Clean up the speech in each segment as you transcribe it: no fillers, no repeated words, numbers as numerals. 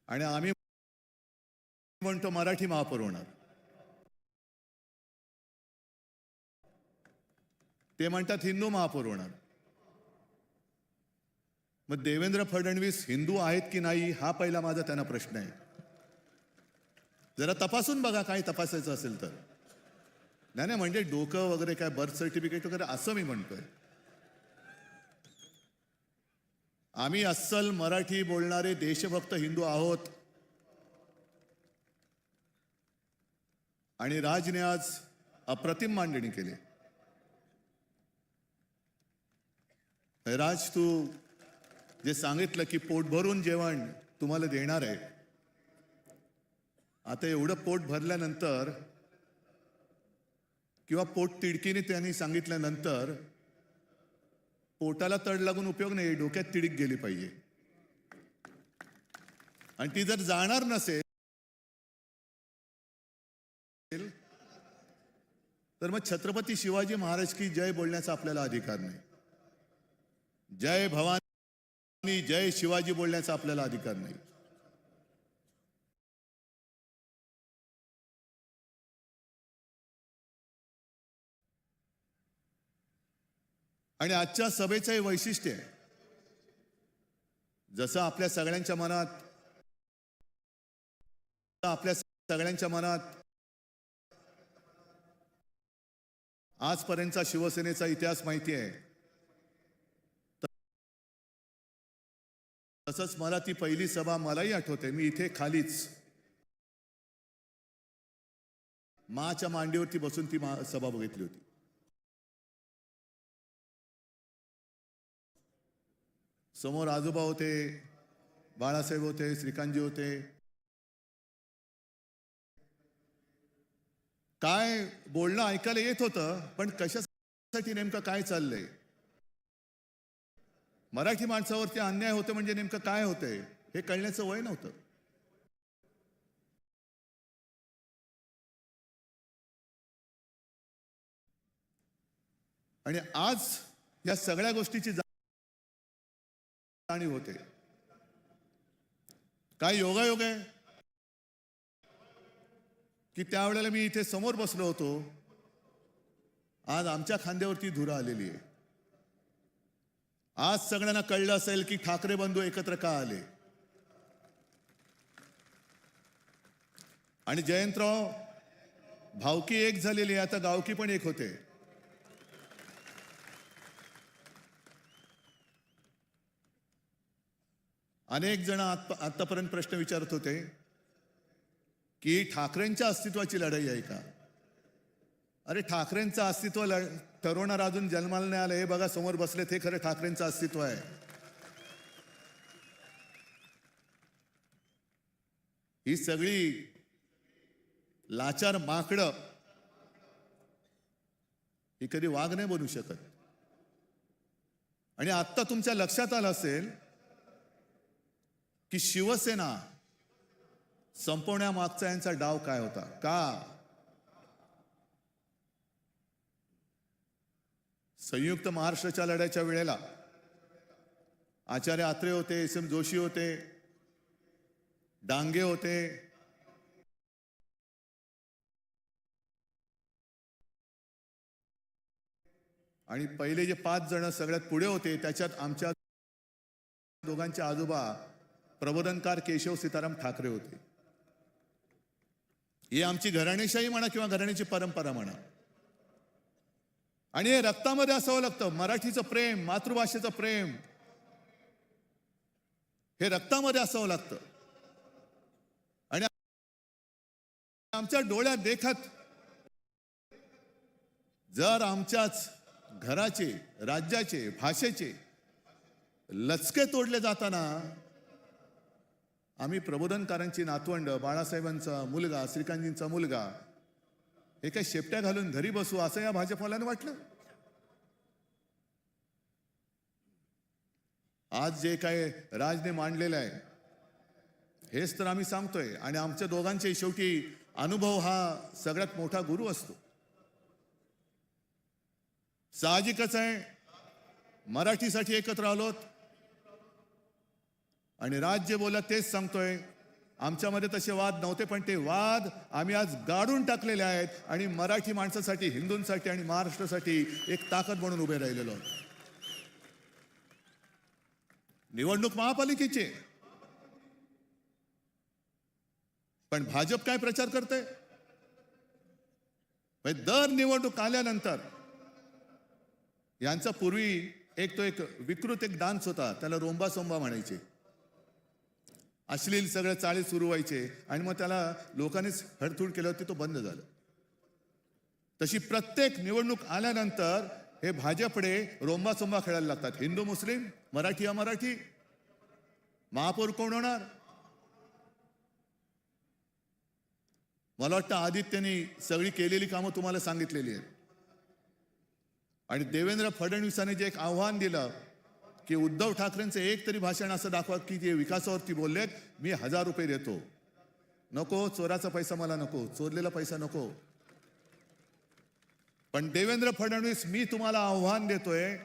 आणि आम्ही म्हणतो मराठी महापौर होणार, ते म्हणतात हिंदू महापौर होणार. मग देवेंद्र फडणवीस हिंदू आहेत की नाही हा पहिला माझा त्यांना प्रश्न आहे. जरा तपासून बघा, काय तपासायचं असेल तर. नाही नाही, म्हणजे डोकं वगैरे काय बर्थ सर्टिफिकेट वगैरे असं मी म्हणतोय. आम्ही अस्सल मराठी बोलणारे देशभक्त हिंदू आहोत. आणि राजने आज अप्रतिम मांडणी केली. राज, तू जे सांगितलं की पोट भरून जेवण तुम्हाला देणार आहे, आता एवढं पोट भरल्यानंतर किंवा पोट तिडकीने त्यांनी सांगितल्यानंतर पोटाला तड लागून उपयोग नाही, डोक्यात तिडीक गेली पाहिजे. आणि ती जर जाणार नसेल तर मग छत्रपती शिवाजी महाराज की जय बोलण्याचा आपल्याला अधिकार नाही. जय भवानी जय शिवाजी बोलण्याचा आपल्याला अधिकार नाही. आणि आजच्या सभेचं हे वैशिष्ट्य आहे, जसं आपल्या सगळ्यांच्या मनात आजपर्यंतचा शिवसेनेचा इतिहास माहिती आहे, तसंच मला ती पहिली सभा मलाही आठवते. मी इथे खालीच माच्या मांडीवरती बसून ती सभा बघितली होती. समोर आजोबा होते, बाळासाहेब होते, श्रीकांतजी होते. काय बोलणं ऐकायला येत होतं, पण कशासाठी नेमकं काय चाललंय, मराठी माणसावरती अन्याय होतं म्हणजे नेमकं काय होतंय हे कळण्याचं वय नव्हतं. आणि आज या सगळ्या गोष्टीची जाणीव होते. काय योगायोग आहे की त्यावेळेला मी इथे समोर बसलो होतो, आज आमच्या खांद्यावरती धुरा आलेली आहे. आज सगळ्यांना कळलं असेल की ठाकरे बंधू एकत्र का आले. आणि जयंतराव, भावकी एक झालेली आहे, आता गावकी पण एक होते. अनेक जण आतापर्यंत प्रश्न विचारत होते की ठाकरेंच्या अस्तित्वाची लढाई आहे का. अरे, ठाकरेंचं अस्तित्व ठरवणार अजून जन्माला नाही आलं. हे बघा समोर बसले, ते खरं ठाकरेंचं अस्तित्व आहे. ही सगळी लाचार माकडं ही कधी वाघ नाही बनू शकत. आणि आत्ता तुमच्या लक्षात आलं असेल की शिवसेना संपवण्यामागचा यांचा डाव काय होता. का संयुक्त महाराष्ट्राच्या लढ्याच्या वेळेला आचार्य आत्रे होते, एस.एम. जोशी होते, डांगे होते, आणि पहिले जे 5 जण सगळ्यात पुढे होते त्याच्यात आमच्या दोघांचे आजोबा प्रबोधनकार केशव सीताराम ठाकरे होते. ही आमची घराणेशाही म्हणा किंवा घराण्याची परंपरा म्हणा. आणि हे रक्तामध्ये असावं लागतं. मराठीचं प्रेम, मातृभाषेचं प्रेम हे रक्तामध्ये असावं लागतं. आणि आमच्या डोळ्यात देखत जर आमच्याच घराचे, राज्याचे, भाषेचे लचके तोडले जाताना आम्ही प्रबोधनकारांची नातवंड, बाळासाहेबांचा मुलगा, श्रीकांतजींचा मुलगा हे काही शेपट्या घालून घरी बसू असं या भाजपवाल्याने वाटलं. आज जे काय राजने मांडलेलं आहे हेच तर आम्ही सांगतोय. आणि आमच्या दोघांचे शेवटी अनुभव हा सगळ्यात मोठा गुरु असतो. साहजिकच आहे, मराठीसाठी एकत्र आलोत. आणि राज जे बोलत तेच सांगतोय आमच्यामध्ये तसे वाद नव्हते, पण ते वाद आम्ही आज गाडून टाकलेले आहेत आणि मराठी माणसासाठी, हिंदूंसाठी आणि महाराष्ट्रासाठी एक ताकद म्हणून उभे राहिलेलो आहोत. निवडणूक महापालिकेची, पण भाजप काय प्रचार करते? दर निवडणूक आल्यानंतर यांचा पूर्वी एक विकृत डान्स होता, त्याला रोंबा सोंबा म्हणायचे. अश्लील सगळं चाळे सुरू व्हायचे आणि मग त्याला लोकांनीच हडतूड केल्यावरती तो बंद झाला. तशी प्रत्येक निवडणूक आल्यानंतर हे भाजपडे रोंबा सोंबा खेळायला लागतात. हिंदू मुस्लिम, मराठी अमराठी, महापौर कोण होणार. मला वाटतं आदित्यने सगळी केलेली कामं तुम्हाला सांगितलेली आहेत. आणि देवेंद्र फडणवीसांनी जे एक आव्हान दिलं की उद्धव ठाकरेंचं एक तरी भाषण असं दाखवा की जे विकासावरती बोललेत, मी 1000 रुपये देतो. नको, चोराचा पैसा मला नको, चोरलेला पैसा नको. पण देवेंद्र फडणवीस, मी तुम्हाला आव्हान देतोय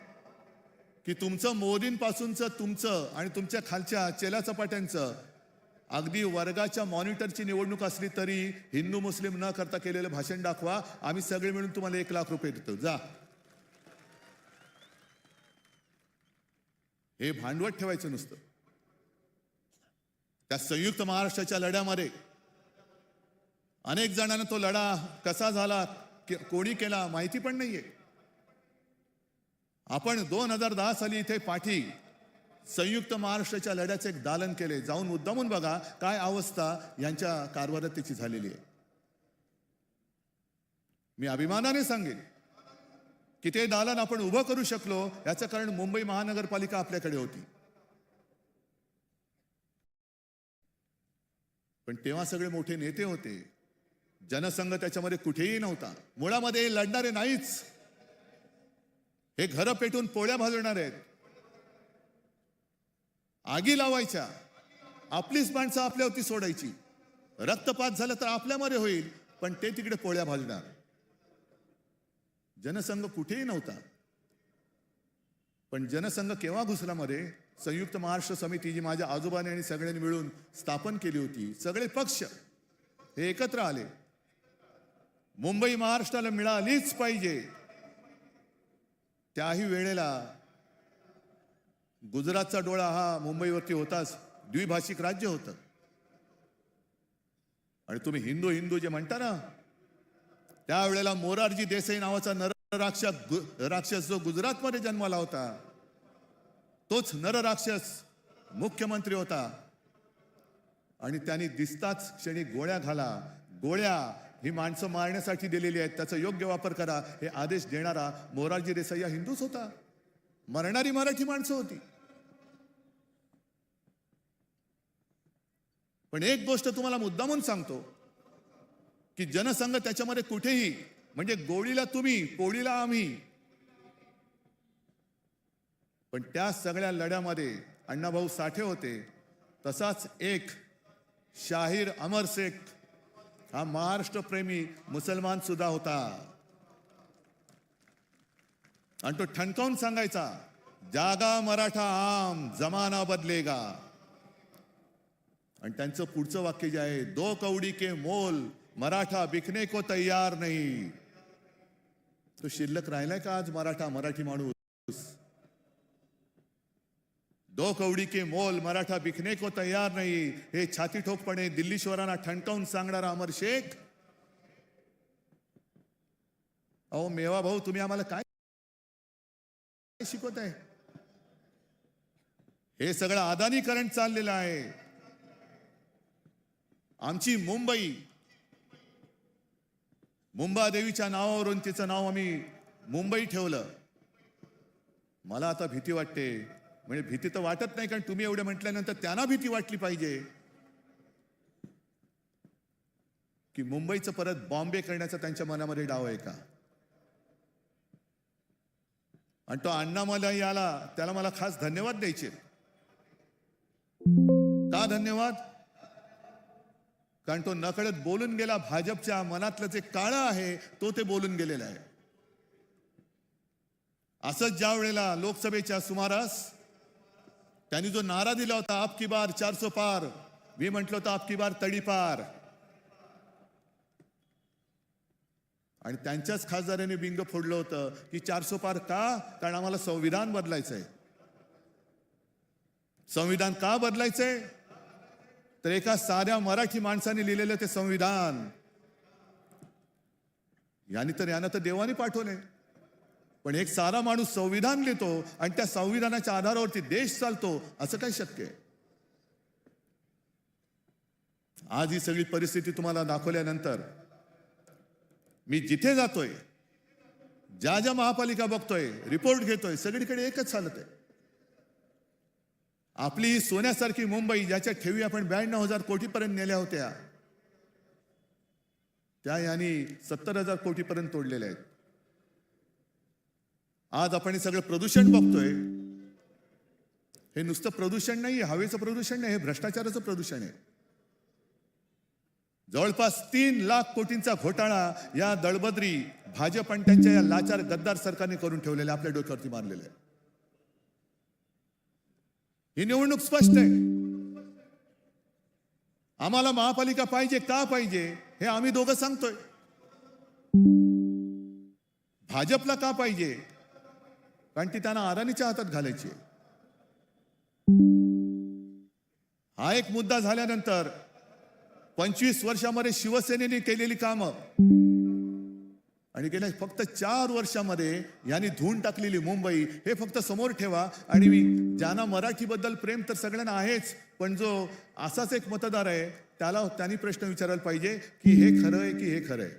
की तुमचं मोदींपासूनचं तुमचं आणि तुमच्या खालच्या चेलाचपाट्यांचं अगदी वर्गाच्या मॉनिटरची निवडणूक असली तरी हिंदू मुस्लिम न करता केलेलं भाषण दाखवा. आम्ही सगळे मिळून तुम्हाला 1 लाख रुपये देतो. जा. हे भांडवल ठेवायचं नुसतं. त्या संयुक्त महाराष्ट्राच्या लढ्यामध्ये अनेक जणांना तो लढा कसा झाला, कोणी केला माहिती पण नाहीये. आपण 2010 साली इथे पाठी संयुक्त महाराष्ट्राच्या लढ्याचे एक दालन केले. जाऊन मुद्दामून बघा काय अवस्था यांच्या कारभारात त्याची झालेली आहे. मी अभिमानाने सांगेन की ते दालन आपण उभं करू शकलो याचं कारण मुंबई महानगरपालिका आपल्याकडे होती. पण तेव्हा सगळे मोठे नेते होते, जनसंघ त्याच्यामध्ये कुठेही नव्हता. मुळामध्ये लढणारे नाहीच. हे घरं पेटून पोळ्या भाजवणार आहेत, आगी लावायच्या, आपलीच माणसं आपल्यावरती सोडायची. रक्तपात झाला तर आपल्यामध्ये होईल, पण ते तिकडे पोळ्या भाजणार. जनसंघ कुठेही नव्हता. पण जनसंघ केव्हा घुसला मध्ये? संयुक्त महाराष्ट्र समिती जी माझ्या आजोबाने आणि सगळ्यांनी मिळून स्थापन केली होती. सगळे पक्ष हे एकत्र आले. मुंबई महाराष्ट्राला मिळालीच पाहिजे. त्याही वेळेला गुजरातचा डोळा हा मुंबईवरती होताच. द्विभाषिक राज्य होतं. आणि तुम्ही हिंदू हिंदू जे म्हणता ना, त्यावेळेला मोरारजी देसाई नावाचा नरराक्षस जो गुजरातमध्ये जन्माला होता, तोच नरराक्षस मुख्यमंत्री होता. आणि त्यांनी दिसताच क्षणी गोळ्या घाला. गोळ्या ही माणसं मारण्यासाठी दिलेली आहेत, त्याचा योग्य वापर करा हे आदेश देणारा मोरारजी देसाई हा हिंदूच होता. मरणारी मराठी माणसं होती. पण एक गोष्ट तुम्हाला मुद्दामून सांगतो की जनसंघ त्याच्यामध्ये कुठेही, म्हणजे गोळीला तुम्ही, पोळीला आम्ही. पण त्या सगळ्या लढ्यामध्ये अण्णाभाऊ साठे होते. तसाच एक शाहीर अमर शेख हा महाराष्ट्रप्रेमी मुसलमान सुद्धा होता. आणि तो ठणकावून सांगायचा, जागा मराठा आम जमाना बदलेगा. आणि त्यांचं पुढचं वाक्य जे आहे, 2 कौडी के मोल मराठा बिकने को तैयार नहीं. तो शिल्लक राहिलाय का आज मराठी माणूस? 2 कौडी के मोल मराठा बिकने को तैयार नहीं, हे छाती ठोकपणे दिल्लीश्वरांना ठणकावून सांगणारा अमर शेख. अहो मेवा भाऊ, तुम्ही आम्हाला काय शिकवत आहे? हे सगळं अदानीकरण चाललेलं आहे. आमची मुंबादेवीच्या नावावरून तिचं नाव आम्ही मुंबई ठेवलं. मला आता भीती वाटते. म्हणजे भीती तर वाटत नाही, कारण तुम्ही एवढे म्हटल्यानंतर त्यांना भीती वाटली पाहिजे की मुंबईचं परत बॉम्बे करण्याचा त्यांच्या मनामध्ये डाव आहे का. आणि तो अण्णामलई आला, त्याला मला खास धन्यवाद द्यायचे. का धन्यवाद? कारण तो नकळत बोलून गेला. भाजपच्या मनातलं जे काळं आहे तो ते बोलून गेलेला आहे. असंच ज्या वेळेला लोकसभेच्या सुमारास त्यांनी जो नारा दिला होता, अब की बार 400 पार, मी म्हटलं होतं आपकी बार तडीपार, आणि त्यांच्याच खासदारांनी बिंग फोडलं होतं की 400 पार का? कारण आम्हाला संविधान बदलायचंय. संविधान का बदलायचंय? तर एका साध्या मराठी माणसाने लिहिलेलं ते संविधान, यानं तर देवाने पाठवले, पण एक साधा माणूस संविधान लिहितो आणि त्या संविधानाच्या आधारावरती देश चालतो, असं काय शक्य आहे? आज ही सगळी परिस्थिती तुम्हाला दाखवल्यानंतर मी जिथे जातोय, ज्या ज्या महापालिका बघतोय, रिपोर्ट घेतोय, सगळीकडे एकच हालत आहे. आपली ही सोन्यासारखी मुंबई, ज्याच्या ठेवी आपण 92,000 कोटीपर्यंत नेल्या होत्या, त्या यांनी 70,000 कोटीपर्यंत तोडलेल्या आहेत. आज आपण हे सगळं प्रदूषण बघतोय. हे नुसतं प्रदूषण नाही, हवेचं प्रदूषण नाही, हे भ्रष्टाचाराचं प्रदूषण आहे. जवळपास 3 लाख कोटींचा घोटाळा या दळबद्री भाजप आणि त्यांच्या या लाचार गद्दार सरकारने करून ठेवलेले, आपल्या डोक्यावरती मारलेले. ही निवडणूक स्पष्ट आहे. आम्हाला महापालिका पाहिजे. का पाहिजे हे आम्ही दोघं सांगतोय. भाजपला का पाहिजे? कारण ती त्यांना अदानीच्या हातात घालायची. हा एक मुद्दा झाल्यानंतर 25 वर्षामध्ये शिवसेनेने केलेली कामं आणि गेल्या फक्त 4 वर्षामध्ये यांनी धुवून टाकलेली मुंबई, हे फक्त समोर ठेवा. आणि ज्यांना मराठीबद्दल प्रेम तर सगळ्यांना आहेच, पण जो असाच एक मतदार आहे त्यांनी प्रश्न विचारायला पाहिजे की हे खरं आहे की हे खरं आहे.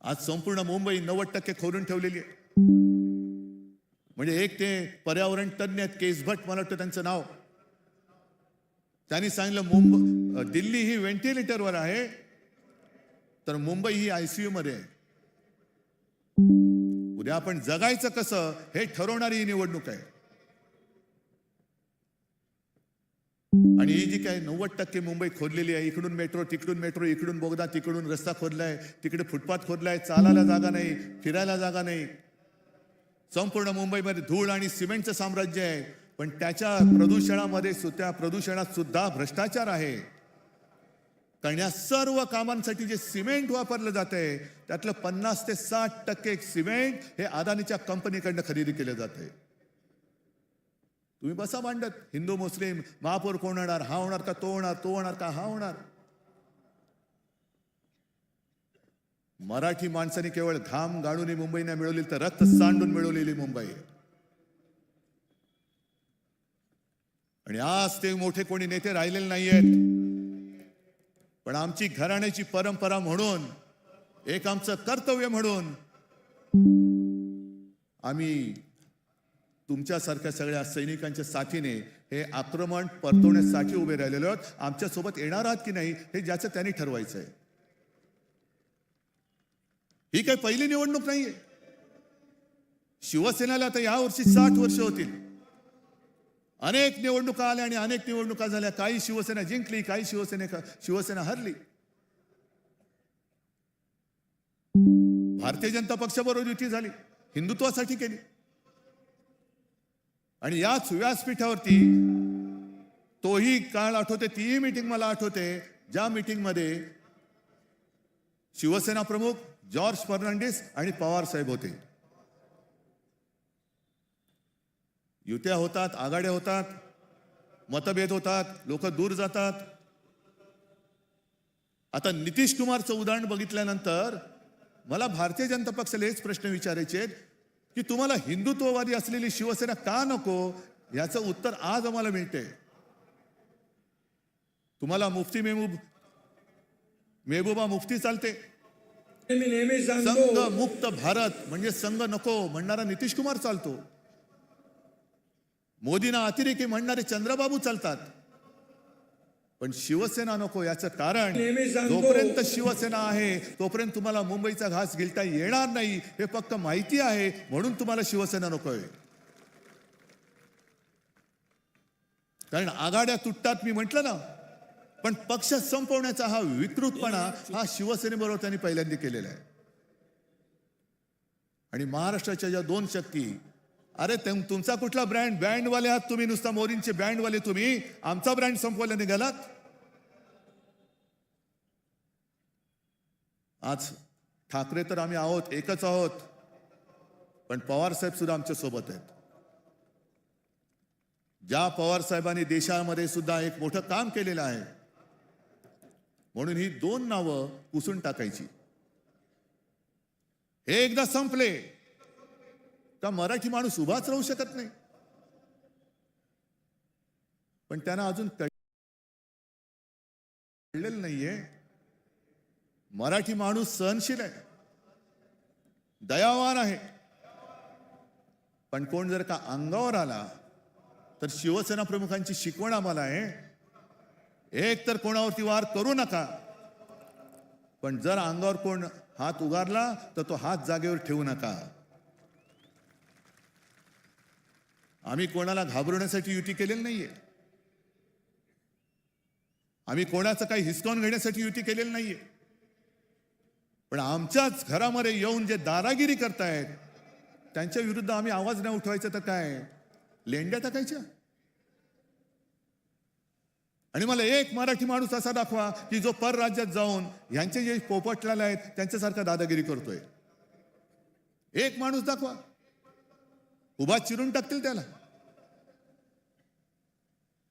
आज संपूर्ण मुंबई 90% खोदून ठेवलेली आहे. म्हणजे एक ते पर्यावरण तज्ञ आहेत, केस भट मला वाटतं त्यांचं नाव, त्यांनी सांगितलं दिल्ली ही व्हेंटिलेटरवर आहे, तर मुंबई ही ICU मध्ये आहे. उद्या आपण जगायचं कसं हे ठरवणारी ही निवडणूक आहे. आणि ही जी काय 90% मुंबई खोदलेली आहे, इकडून मेट्रो तिकडून मेट्रो, इकडून बोगदा तिकडून रस्ता खोदलाय, तिकडे फुटपाथ खोदलाय, चालायला जागा नाही, फिरायला जागा नाही. संपूर्ण मुंबईमध्ये धूळ आणि सिमेंटचं साम्राज्य आहे. पण त्याच्या प्रदूषणात सुद्धा भ्रष्टाचार आहे. कारण या सर्व कामांसाठी जे सिमेंट वापरलं जाते त्यातलं 50 ते 60% सिमेंट हे अदानीच्या कंपनीकडनं खरेदी केलं जाते. तुम्ही बसा मांडत, हिंदू मुस्लिम महापौर कोण होणार, हा होणार का तो होणार, तो होणार का हा होणार. मराठी माणसाने केवळ घाम गाळून मुंबई नाही मिळवली, तर रक्त सांडून मिळवलेली मुंबई. आणि आज ते मोठे कोणी नेते राहिलेले नाहीयेत, पण आमची घराण्याची परंपरा म्हणून, एक आमचं कर्तव्य म्हणून आम्ही तुमच्यासारख्या सगळ्या सैनिकांच्या साथीने हे आक्रमण परतवण्यासाठी उभे राहिलेलो आहोत. आमच्या सोबत येणार आहात की नाही हे ज्याचं त्यांनी ठरवायचंय. ही काही पहिली निवडणूक नाहीये. शिवसेनेला आता यावर्षी 60 वर्ष होतील. अनेक निवडणुका आल्या आणि अनेक निवडणुका झाल्या. काही शिवसेना जिंकली, काही शिवसेना हरली. भारतीय जनता पक्षाबरोबर युती झाली, हिंदुत्वासाठी केली. आणि याच व्यासपीठावरती तोही काळ आठवते, तीही मीटिंग मला आठवते, ज्या मीटिंग मध्ये शिवसेना प्रमुख जॉर्ज फर्नांडिस आणि पवार साहेब होते. युत्या होतात, आघाड्या होतात, मतभेद होतात, लोक दूर जातात. आता नितीश कुमारचं उदाहरण बघितल्यानंतर मला भारतीय जनता पक्षाला हेच प्रश्न विचारायचे की तुम्हाला हिंदुत्ववादी असलेली शिवसेना का नको, याचं उत्तर आज आम्हाला मिळते. तुम्हाला मुफ्ती मेहबूबा मुफ्ती चालते. संघ मुक्त भारत म्हणजे संघ नको म्हणणारा नितीश कुमार चालतो. मोदींना अतिरेकी म्हणणारे चंद्रबाबू चालतात. पण शिवसेना नको. याचं कारण, जोपर्यंत शिवसेना आहे तोपर्यंत तुम्हाला मुंबईचा घास गिळता येणार नाही हे फक्त माहिती आहे, म्हणून तुम्हाला शिवसेना नकोय. कारण आघाड्या तुटतात मी म्हटलं ना, पण पक्ष संपवण्याचा हा विकृतपणा हा शिवसेनेबरोबर त्यांनी पहिल्यांदा केलेला आहे. आणि महाराष्ट्राच्या ज्या 2 शक्ती अरे तुमचा कुठला ब्रँड? बँडवाले आहात तुम्ही, नुसता मोदींचे बँडवाले तुम्ही. आमचा ब्रँड संपवायला निघालात. आज ठाकरे तर आम्ही आहोत, एकच आहोत, पण पवार साहेब सुद्धा आमच्या सोबत आहेत. ज्या पवार साहेबांनी देशामध्ये सुद्धा एक मोठं काम केलेलं आहे, म्हणून ही दोन नावं पुसून टाकायची. हे एकदा संपले का मराठी माणूस उभाच राहू शकत नाही. पण त्यांना अजून कळलेलं नाहीये, मराठी माणूस सहनशील आहे, दयावान आहे. पण कोण जर का अंगावर आला तर शिवसेना प्रमुखांची शिकवण आम्हाला आहे, एक तर कोणावरती वार करू नका, पण जर अंगावर कोण हात उगारला तर तो हात जागेवर ठेवू नका. आम्ही कोणाला घाबरवण्यासाठी युती केलेली नाहीये, आम्ही कोणाचं काही हिसकावून घेण्यासाठी युती केलेली नाहीये. पण आमच्याच घरामध्ये येऊन जे दादागिरी करतायत त्यांच्या विरुद्ध आम्ही आवाज नाही उठवायचा तर काय लेंड्या टाकायच्या? आणि मला एक मराठी माणूस असा दाखवा की जो परराज्यात जाऊन यांचे जे पोपटलाल आहेत त्यांच्यासारखा दादागिरी करतोय. एक माणूस दाखवा, उभा चिरून टाकतील त्याला.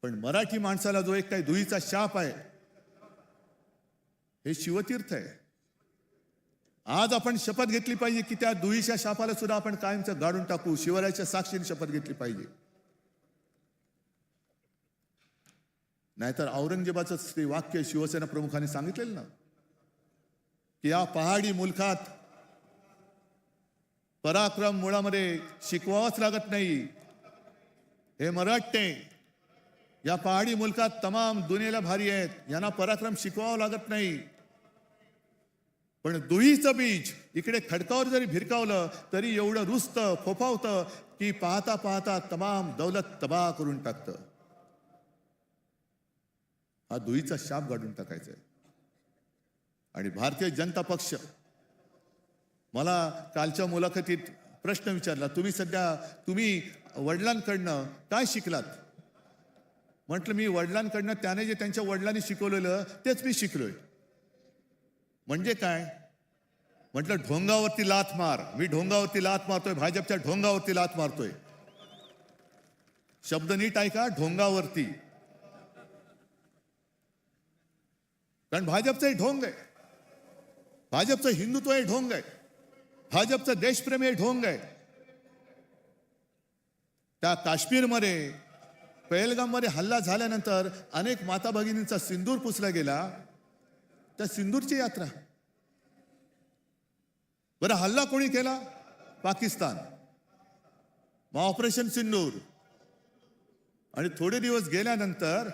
पण मराठी माणसाला जो एक काही दुहीचा शाप आहे, हे शिवतीर्थ आहे. आज आपण शपथ घेतली पाहिजे की त्या दुहीच्या शापाला सुद्धा आपण कायमचं गाडून टाकू. शिवरायाच्या साक्षीने शपथ घेतली पाहिजे. नाहीतर औरंगजेबाचं ते वाक्य शिवसेना प्रमुखांनी सांगितलेलं ना की या पहाडी मुलखात पराक्रम मुळामध्ये शिकवावंच लागत नाही. हे मराठे या पहाडी मुलखात तमाम दुनियेला भारी आहेत, यांना पराक्रम शिकवावं लागत नाही. पण दुहीचं बीज इकडे खडकावर जरी भिरकावलं तरी एवढं रुजतं, फोफावतं की पाहता पाहता तमाम दौलत तबाह करून टाकतं. हा दुहीचा शाप गाडून टाकायचा आहे. आणि भारतीय जनता पक्ष, मला कालच्या मुलाखतीत प्रश्न विचारला, तुम्ही वडिलांकडनं काय शिकलात? म्हटलं मी वडिलांकडनं त्याने जे त्यांच्या वडिलांनी शिकवलेलं तेच मी शिकलोय. म्हणजे काय? म्हटलं ढोंगावरती लाथ मार. मी ढोंगावरती लाथ मारतोय, भाजपच्या ढोंगावरती लाथ मारतोय. शब्द नीट ऐका, ढोंगावरती. कारण भाजपचं हे ढोंग आहे, भाजपचं हिंदुत्व हे ढोंग आहे, भाजपचं देशप्रेम हे ढोंग आहे. त्या काश्मीरमध्ये पहलगाममध्ये हल्ला झाल्यानंतर अनेक माता भगिनींचा सिंदूर पुसला गेला. त्या सिंदूरची यात्रा. बरं, हल्ला कोणी केला? पाकिस्तान. मग ऑपरेशन सिंदूर. आणि थोडे दिवस गेल्यानंतर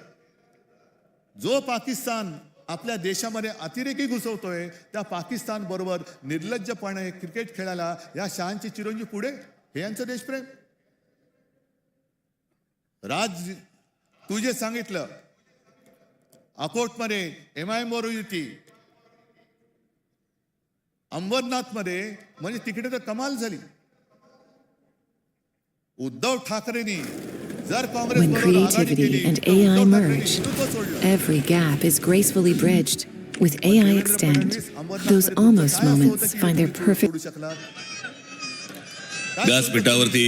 जो पाकिस्तान आपल्या देशामध्ये अतिरेकी घुसवतोय, त्या पाकिस्तान बरोबर निर्लज्जपणे क्रिकेट खेळायला या शहांचे चिरंजीव पुढे. हे यांचं देशप्रेम. राज, तू जे सांगितलं अकोटमध्ये MIM बरोबर युती, अंबरनाथमध्ये, म्हणजे तिकडे तर कमाल झाली. उद्धव ठाकरेंनी जर काँग्रेस When बरोबर आघाडी creativity केली and तर AI उद्धव ठाकरेंनी merged, हिंदुत्व सोडलं. every gap is gracefully bridged. With AI Extend, those almost moments find their perfect. सोडू शकला. व्यासपीठावरती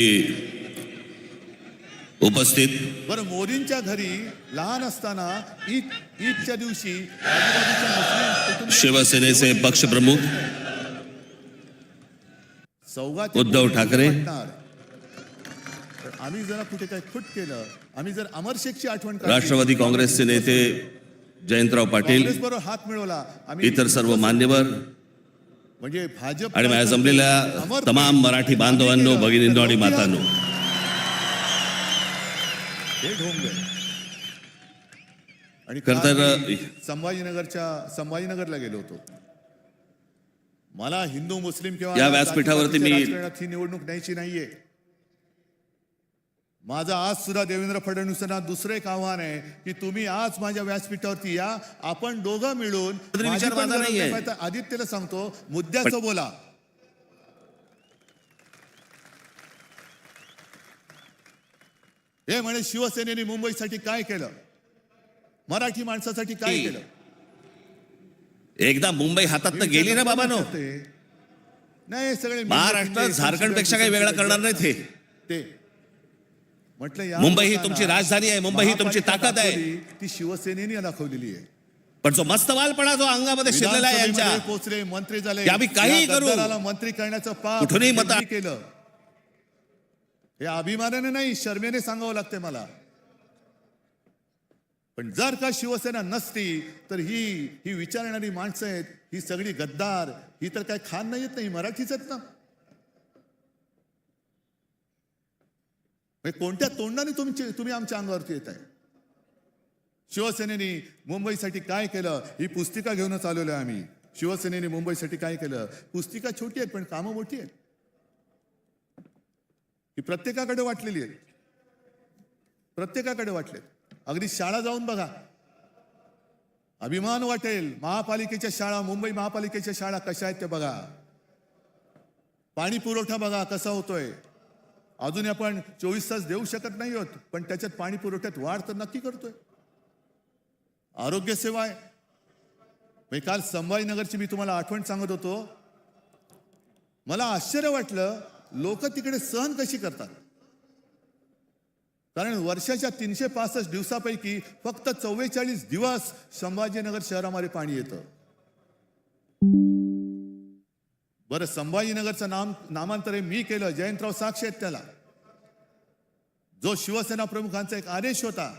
उपस्थित बरं, मोदींच्या घरी लहान असताना ईदच्या दिवशी आजूबाजूच्या मुस्लिम कुटुंब शिवसेनेचे पक्षप्रमुख सौगात उद्धव ठाकरे. आम्ही जरा कुठे काय खुट केलं, आम्ही जर अमर शेखची आठवण काढली, राष्ट्रवादी काँग्रेसचे नेते जयंतराव पाटील, काँग्रेस बरोबर हात मिळवला, आम्ही इतर सर्व मान्यवर म्हणजे भाजप आणि माझ्या जमलेल्या तमाम मराठी बांधवांनो, भगिनींनो आणि मातांनो, हे ढोंग आहे. आणि खरं तर संभाजीनगरला गेलो होतो. मला हिंदू मुस्लिम किंवा या व्यासपीठावरती मी राजकारणात ही निवडणूक न्यायची नाहीये. माझं आज सुद्धा देवेंद्र फडणवीसांना दुसरं एक आव्हान आहे की तुम्ही आज माझ्या व्यासपीठावरती या, आपण दोघं मिळून, विचार माझा नाहीये. आदित्यला सांगतो, मुद्द्याचं बोला. हे म्हणे शिवसेनेने मुंबईसाठी काय केलं, मराठी माणसासाठी काय केलं. एकदा मुंबई हातात गेली ना बाबांनो, नाही सगळे महाराष्ट्र झारखंड पेक्षा काही वेगळा करणार नाही ते म्हटलं मुंबई ही तुमची राजधानी आहे, मुंबई ही तुमची ताकद आहे. ती शिवसेनेने दाखवलेली आहे. पण जो मस्तवालपणा जो अंगामध्ये शिरलेला आहे यांच्या, पोचले, मंत्री झाले, की आम्ही काहीही करू, मंत्री करण्याचं पाप कुठूनही मत केलं. हे अभिमानाने नाही, शर्मेने सांगावं लागते मला. पण जर का शिवसेना नसती तर ही विचारणारी माणसं आहेत, ही सगळी गद्दार, ही तर काय खान नाही येत नाही, मराठीच आहेत ना. कोणत्या तोंडाने तुम्ही आमच्या अंगावरती येत आहे. शिवसेनेने मुंबईसाठी काय केलं ही पुस्तिका घेऊनच आलेलो आहे आम्ही. शिवसेनेने मुंबईसाठी काय केलं, पुस्तिका छोटी आहेत पण कामं मोठी आहेत. ही प्रत्येकाकडे वाटलेली आहे, प्रत्येकाकडे वाटले. अगदी शाळा जाऊन बघा, अभिमान वाटेल. महापालिकेच्या शाळा, मुंबई महापालिकेच्या शाळा कशा आहेत ते बघा. पाणी पुरवठा बघा कसा होतोय. अजून आपण 24 तास देऊ शकत नाही आहोत, पण त्याच्यात पाणी पुरवठ्यात वाढ तर नक्की करतोय. आरोग्य सेवा आहे. काल संभाजीनगरची मी तुम्हाला आठवण सांगत होतो. मला आश्चर्य वाटलं लोक तिकडे सहन कशी करतात. कारण वर्षाच्या 365 दिवसापैकी फक्त 44 दिवस संभाजीनगर शहरामध्ये पाणी येतं. बरं, संभाजीनगरचं नामांतर मी केलं, जयंतराव साक्ष आहेत त्याला. जो शिवसेना प्रमुखांचा एक आदेश होता,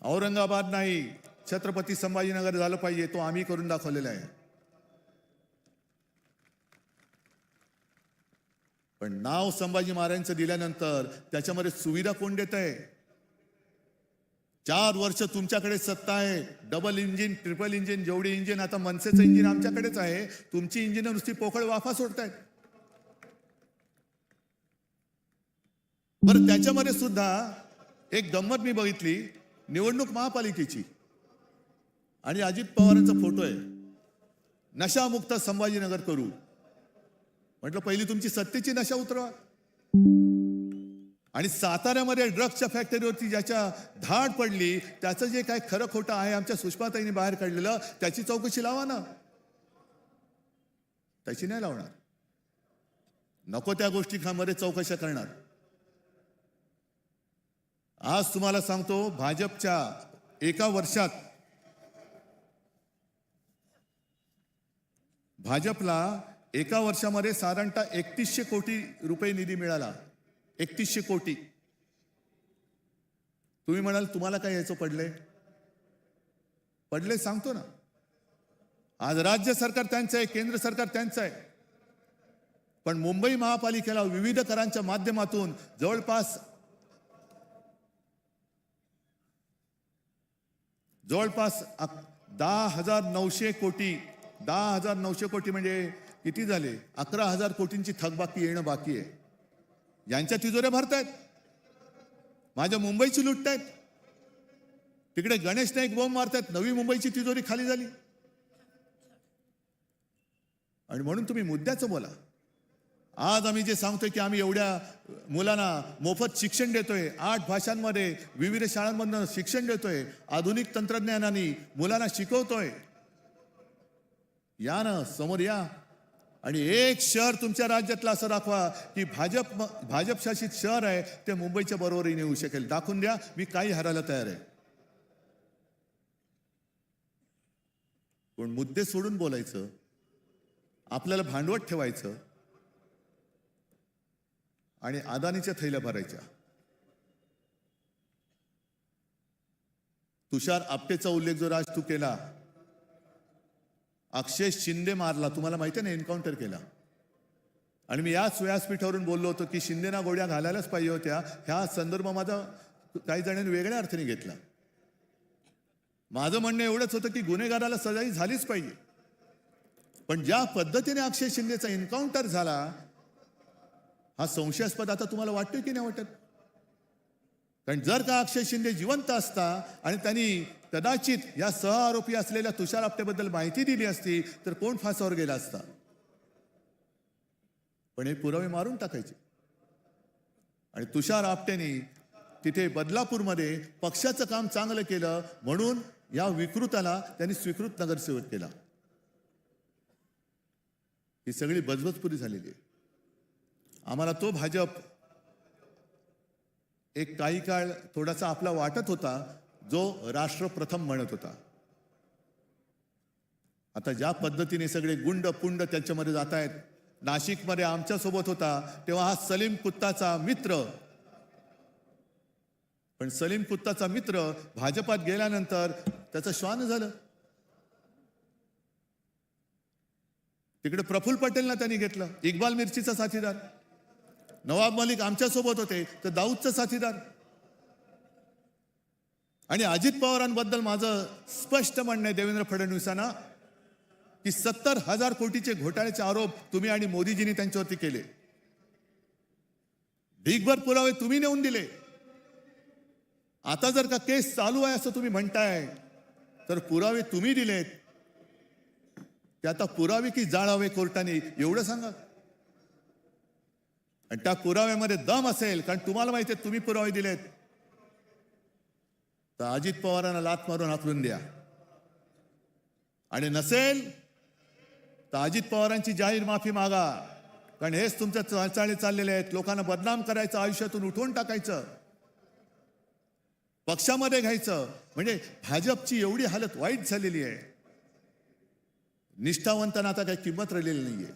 औरंगाबाद नाही छत्रपती संभाजीनगर झालं पाहिजे, तो आम्ही करून दाखवलेला आहे. पण नाव संभाजी महाराजांचं दिल्यानंतर त्याच्यामध्ये सुविधा कोण देत आहे. 4 वर्ष तुमच्याकडे सत्ता आहे. डबल इंजिन, ट्रिपल इंजिन, जेवढी इंजिन, आता मनसेचं इंजिन आमच्याकडेच आहे. तुमची इंजिन नुसती पोकळ वाफा सोडतायत. बरं, त्याच्यामध्ये सुद्धा एक गंमत मी बघितली. निवडणूक महापालिकेची आणि अजित पवारांचा फोटो आहे. नशामुक्त संभाजीनगर करू. म्हटलं पहिली तुमची सत्तेची नशा उतरवा. आणि साताऱ्यामध्ये ड्रग्सच्या फॅक्टरीवरती ज्याच्या धाड पडली, त्याचं जे काय खरं खोटं आहे आमच्या सुषमाताईंनी बाहेर काढलेलं, त्याची चौकशी लावा ना. त्याची नाही लावणार. नको त्या गोष्टींमध्ये चौकशा करणार. आज तुम्हाला सांगतो, भाजपच्या एका वर्षात भाजपला एका वर्षामध्ये साधारणतः 3100 कोटी रुपये निधी मिळाला. 3100 कोटी. तुम्ही म्हणाल तुम्हाला काय यायचं पडले सांगतो ना. आज राज्य सरकार त्यांचं आहे, केंद्र सरकार त्यांचं आहे. पण मुंबई महापालिकेला विविध करांच्या माध्यमातून जवळपास 10,900 कोटी. 10,900 कोटी म्हणजे किती झाले? 11,000 कोटींची थकबाकी येणं बाकी आहे. यांच्या तिजोऱ्या भरतायत, माझ्या मुंबईची लुटतायत. तिकडे गणेश नाईक बॉम्ब मारतायत, नवी मुंबईची तिजोरी खाली झाली. आणि म्हणून तुम्ही मुद्द्याचं बोला. आज आम्ही जे सांगतोय की आम्ही एवढ्या मुलांना मोफत शिक्षण देतोय, 8 भाषांमध्ये विविध शाळांमधून शिक्षण देतोय, आधुनिक तंत्रज्ञानाने मुलांना शिकवतोय. या ना, समोर या. आणि एक शहर तुमच्या राज्यातलं असं दाखवा की भाजप शासित शहर आहे ते मुंबईच्या बरोबरीने येऊ शकेल. दाखवून द्या, मी काही हरायला तयार आहे. पण मुद्दे सोडून बोलायचं, आपल्याला भांडवट ठेवायचं आणि अदानीच्या थैल्या भरायच्या. तुषार आपटेचा उल्लेख जो राज तू केला, अक्षय शिंदे मारला, तुम्हाला माहिती आहे ना, एन्काउंटर केला. आणि मी याच व्यासपीठावरून बोललो होतो की शिंदेना गोळ्या घालायलाच पाहिजे होत्या. ह्या संदर्भ माझा काही जणांनी वेगळ्या अर्थाने घेतला. माझं म्हणणं एवढंच होतं की गुन्हेगाराला सजाही झालीच पाहिजे. पण ज्या पद्धतीने अक्षय शिंदेचा एन्काउंटर झाला, हा संशयास्पद आता तुम्हाला वाटतोय की नाही वाटत? कारण जर का अक्षय शिंदे जिवंत असता आणि त्यांनी कदाचित या सहआरोपी असलेल्या तुषार आपटेबद्दल माहिती दिली असती तर कोण फासावर गेला असता. पण हे पुरावे मारून टाकायचे. आणि तुषार आपटेने तिथे बदलापूरमध्ये पक्षाचं काम चांगलं केलं म्हणून या विकृताला त्यांनी स्वीकृत नगरसेवक केला. ही सगळी बजबजपुरी झालेली आहे. आम्हाला तो भाजप एक काही काळ थोडासा आपला वाटत होता, जो राष्ट्र प्रथम म्हणत होता. आता ज्या पद्धतीने सगळे गुंड पुंड त्याच्यामध्ये जात आहेत. नाशिकमध्ये आमच्या सोबत होता तेव्हा हा सलीम कुत्ताचा मित्र, पण सलीम कुत्ताचा मित्र भाजपात गेल्यानंतर त्याचं श्वान झालं. तिकडे प्रफुल्ल पटेलला त्यांनी घेतलं, इक्बाल मिर्चीचा साथीदार. नवाब मलिक आमच्या सोबत होते तर दाऊदचा साथीदार. आणि अजित पवारांबद्दल माझं स्पष्ट म्हणणं आहे देवेंद्र फडणवीसांना की 70,000 कोटीचे घोटाळ्याचे आरोप तुम्ही आणि मोदीजींनी त्यांच्यावरती केले. ढीगभर पुरावे तुम्ही नेऊन दिले. आता जर का केस चालू आहे असं तुम्ही म्हणताय तर पुरावे तुम्ही दिलेत, ते आता पुरावे की जाळावे कोर्टाने एवढं सांगा. आणि त्या पुराव्यामध्ये दम असेल, कारण तुम्हाला माहिती आहे तुम्ही पुरावे दिलेत, तर अजित पवारांना लाथ मारून हाकलून द्या. आणि नसेल तर अजित पवारांची जाहीर माफी मागा, कारण हेच तुमच्या चालचाली चाललेले आहेत. लोकांना बदनाम करायचं, आयुष्यातून उठवून टाकायचं, पक्षामध्ये घ्यायचं. म्हणजे भाजपची एवढी हालत वाईट झालेली आहे. निष्ठावंतांना आता काही किंमत राहिलेली नाहीये.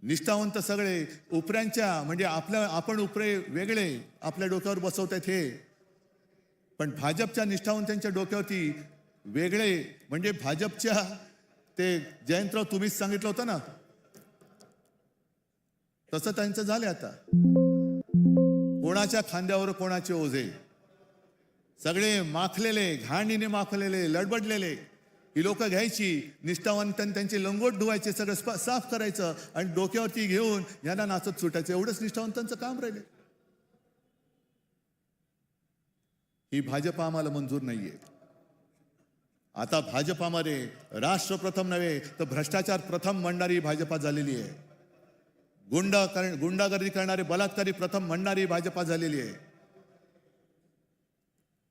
निष्ठावंत सगळे उपऱ्यांच्या, म्हणजे आपण उपरे वेगळे आपल्या डोक्यावर बसवतात हे, पण भाजपच्या निष्ठावंतांच्या डोक्यावरती वेगळे. म्हणजे भाजपच्या ते जयंतराव तुम्हीच सांगितलं होतं ना, तसं त्यांचं झालं. आता कोणाच्या खांद्यावर कोणाचे ओझे, सगळे माखलेले, घाणीने माखलेले, लडबडलेले. ही लोक घ्यायची, निष्ठावंतांनी त्यांचे लंगोट धुवायचे, सगळं साफ करायचं आणि डोक्यावरती घेऊन यांना नाचत सुटायचं. एवढंच निष्ठावंतांचं काम राहिले. ही भाजप आम्हाला मंजूर नाहीये. आता भाजपामध्ये राष्ट्र प्रथम नव्हे तर भ्रष्टाचार प्रथम म्हणणारी भाजपा झालेली आहे. गुंडागर्दी करणारे, बलात्कारी प्रथम म्हणणारी भाजपा झालेली आहे.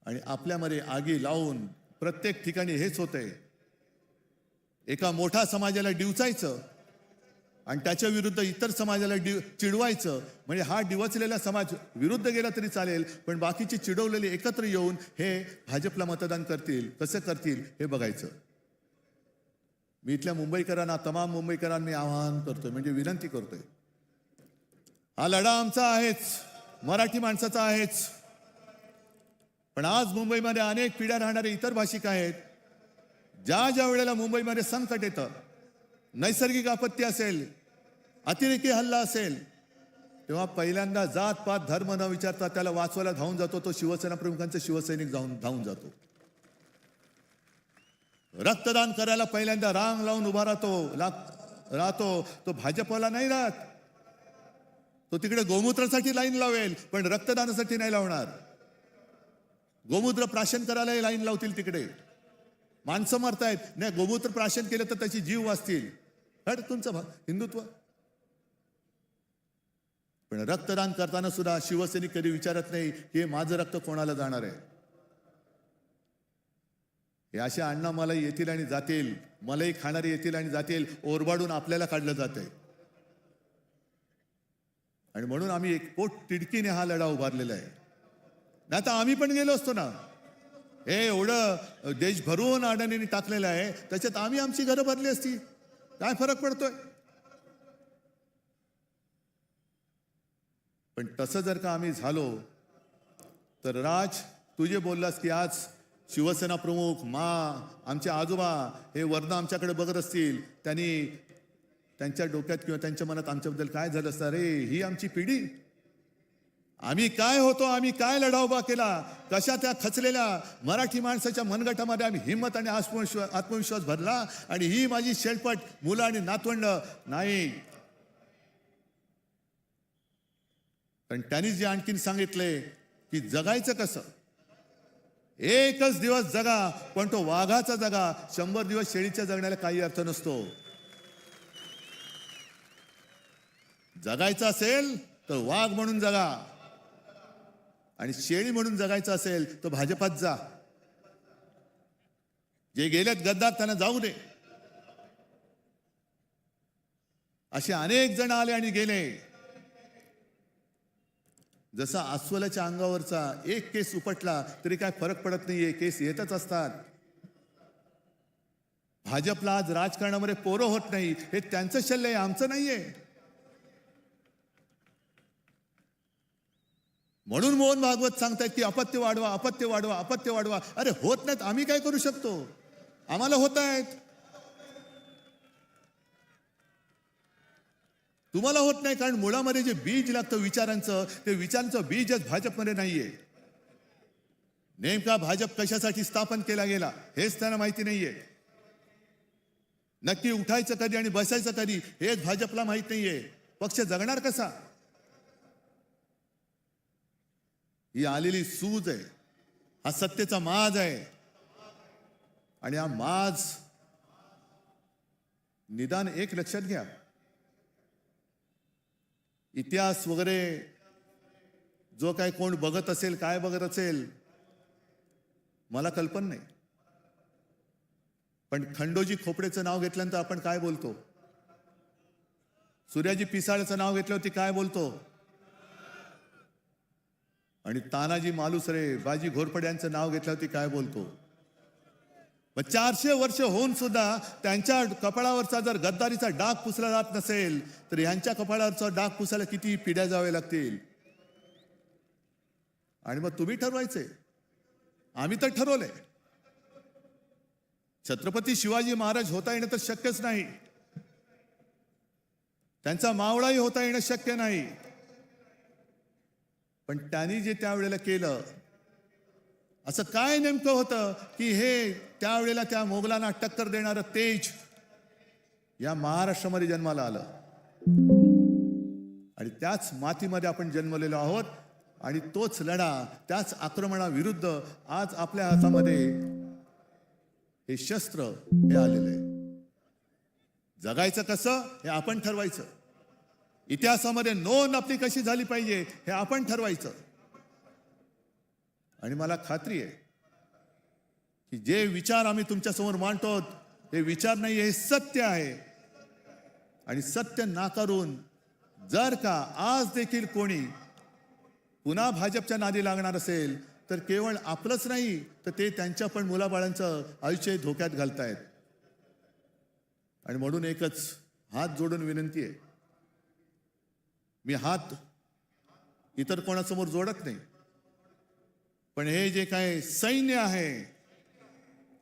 आणि आपल्यामध्ये आगी लावून प्रत्येक ठिकाणी हेच होतंय. एका मोठ्या समाजाला डिवचायचं आणि त्याच्या विरुद्ध इतर समाजाला चिडवायचं. म्हणजे हा डिवचलेला समाज विरुद्ध गेला तरी चालेल, पण बाकीचे चिडवलेले एकत्र येऊन हे भाजपला मतदान करतील. कसं करतील हे बघायचं. मी इथल्या मुंबईकरांना, तमाम मुंबईकरांना मी आवाहन करतोय, म्हणजे विनंती करतोय, हा लढा आमचा आहेच, मराठी माणसाचा आहेच. पण आज मुंबईमध्ये अनेक पिढ्या राहणारे इतर भाषिक आहेत. ज्या वेळेला मुंबईमध्ये संकट येतं, नैसर्गिक आपत्ती असेल, अतिरेकी हल्ला असेल, तेव्हा पहिल्यांदा जात पात धर्म न विचारता त्याला वाचवायला धावून जातो तो शिवसेना प्रमुखांचा शिवसैनिक धावून जातो. रक्तदान करायला पहिल्यांदा रांग लावून उभा राहतो. तो भाजपवाला नाही राहत. तो तिकडे गोमूत्रासाठी लाईन लावेल, पण रक्तदानासाठी नाही लावणार. गोमूत्र प्राशन करायलाही लाईन लावतील तिकडे. माणसं मरतायत, नाही गोमूत्र प्राशन केलं तर त्याची जीव वाचतील. हट तुमचं हिंदुत्व. पण रक्तदान करताना सुद्धा शिवसैनिक कधी विचारत नाही की माझं रक्त कोणाला जाणार आहे. हे असे अण्णा मलाई येतील आणि जातील, मलाई खाणारे येतील आणि जातील. ओरबाडून आपल्याला काढलं जात आहे. आणि म्हणून आम्ही एक पोट तिडकीने हा लढा उभारलेला आहे. नाही तर आम्ही पण गेलो असतो ना. हे एवढं देश भरून अडाणींनी टाकलेलं आहे, त्याच्यात आम्ही आमची घरं भरली असती. काय फरक पडतोय. पण तसं जर का आम्ही झालो तर राज, तू जे बोललास की आज शिवसेना प्रमुख, आमचे आजोबा हे वर्ण आमच्याकडे बघत असतील, त्यांच्या डोक्यात किंवा त्यांच्या मनात आमच्याबद्दल काय झालं असतं. अरे ही आमची पिढी, आम्ही काय होतो, आम्ही काय लढा उभा केला, कशा त्या खचलेल्या मराठी माणसाच्या मनगटामध्ये आम्ही हिंमत आणि आत्मविश्वास भरला. आणि ही माझी शेळपट मुलं आणि नातवंड नाही. पण त्यांनी जे आणखीन सांगितले की जगायचं कसं. एकच दिवस जगा, पण तो वाघाचा जगा. 100 दिवस शेळीच्या जगण्याला काही अर्थ नसतो. जगायचं असेल तर वाघ म्हणून जगा. आणि शेळी म्हणून जगायचं असेल तर भाजपात जा. जे गेलेत गद्दार त्यांना जाऊ दे. असे अनेक जण आले आणि गेले. जसा अस्वलाच्या अंगावरचा एक केस उपटला तरी काय फरक पडत नाहीये, केस येतच असतात. भाजपला आज राजकारणामध्ये पोरं होत नाही, हे त्यांचं शल्य आहे, आमचं नाहीये. म्हणून मोहन भागवत सांगतायत की अपत्य वाढवा, अपत्य वाढवा, अपत्य वाढवा. अरे होत नाहीत, आम्ही काय करू शकतो? आम्हाला होत आहेत, तुम्हाला होत नाही. कारण मुळामध्ये जे बीज लागतं विचारांचं, ते विचारांचं बीजच भाजपमध्ये नाहीये. नेमका भाजप कशासाठी स्थापन केला गेला हेच त्यांना माहिती नाहीये. नक्की उठायचं कधी आणि बसायचं कधी हेच भाजपला माहित नाहीये. पक्ष जगणार कसा? ही आलेली सूज आहे, हा सत्तेचा माज आहे. आणि हा माज निदान एक लक्षात घ्या, इतिहास वगैरे जो काय कोण बघत असेल, काय बघत असेल मला कल्पना नाही. पण खंडोजी खोपडेचं नाव घेतल्यानंतर आपण काय बोलतो? सूर्याजी पिसाळचं नाव घेतल्यावरती काय बोलतो? आणि तानाजी मालुसरे, बाजी घोरपडे यांचं नाव घेतल्यावरती काय बोलतो? मग 400 वर्ष होऊन सुद्धा त्यांच्या कपाळावरचा जर गद्दारीचा डाग पुसला जात नसेल तर यांच्या कपाळावरचा डाग पुसायला किती पिढ्या जावे लागतील? आणि मग तुम्ही ठरवायचे, आम्ही तर ठरवलंय. छत्रपती शिवाजी महाराज होता येणं तर शक्यच नाही, त्यांचा मावळाही होता येणं शक्य नाही. पण त्यांनी जे त्यावेळेला केलं, असं काय नेमकं होतं की हे त्यावेळेला त्या मोगलांना टक्कर देणारं तेज या महाराष्ट्रामध्ये जन्माला आलं? आणि त्याच मातीमध्ये आपण जन्मलेलो आहोत. आणि तोच लढा, त्याच आक्रमणाविरुद्ध आज आपल्या हातामध्ये हे शस्त्र हे आलेलं आहे. जगायचं कसं हे आपण ठरवायचं. इतिहासामध्ये नोंद आपली कशी झाली पाहिजे हे आपण ठरवायचं. आणि मला खात्री आहे की जे विचार आम्ही तुमच्यासमोर मांडतो हे विचार नाही, हे सत्य आहे. आणि सत्य नाकारून जर का आज देखील कोणी पुन्हा भाजपच्या नादी लागणार असेल तर केवळ आपलंच नाही तर ते त्यांच्या पण मुलाबाळांचं आयुष्य धोक्यात घालतायत. आणि म्हणून एकच हात जोडून विनंती आहे, मी हात इतर कोणासमोर जोडत नाही, पण हे जे काय सैन्य आहे,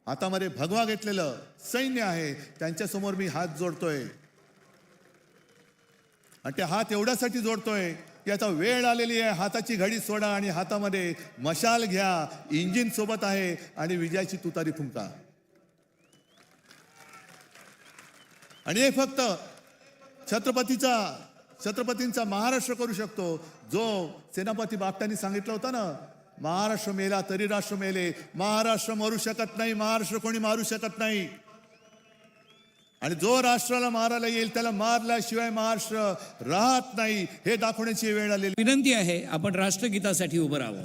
हातामध्ये भगवा घेतलेलं सैन्य आहे, त्यांच्यासमोर मी हात जोडतोय. आणि ते हात एवढ्यासाठी जोडतोय की आता वेळ आलेली आहे, हाताची घडी सोडा आणि हातामध्ये मशाल घ्या, इंजिन सोबत आहे आणि विजयाची तुतारी फुंका. आणि हे फक्त छत्रपतींचा महाराष्ट्र करू शकतो. जो सेनापती बापटांनी सांगितलं होतं ना, महाराष्ट्र मेला तरी राष्ट्र मेले. महाराष्ट्र मरू शकत नाही, महाराष्ट्र कोणी मारू शकत नाही. आणि जो राष्ट्राला मारायला येईल त्याला मारल्याशिवाय महाराष्ट्र राहत नाही, हे दाखवण्याची वेळ आलेली. विनंती आहे, आपण राष्ट्रगीतासाठी उभं राहावं.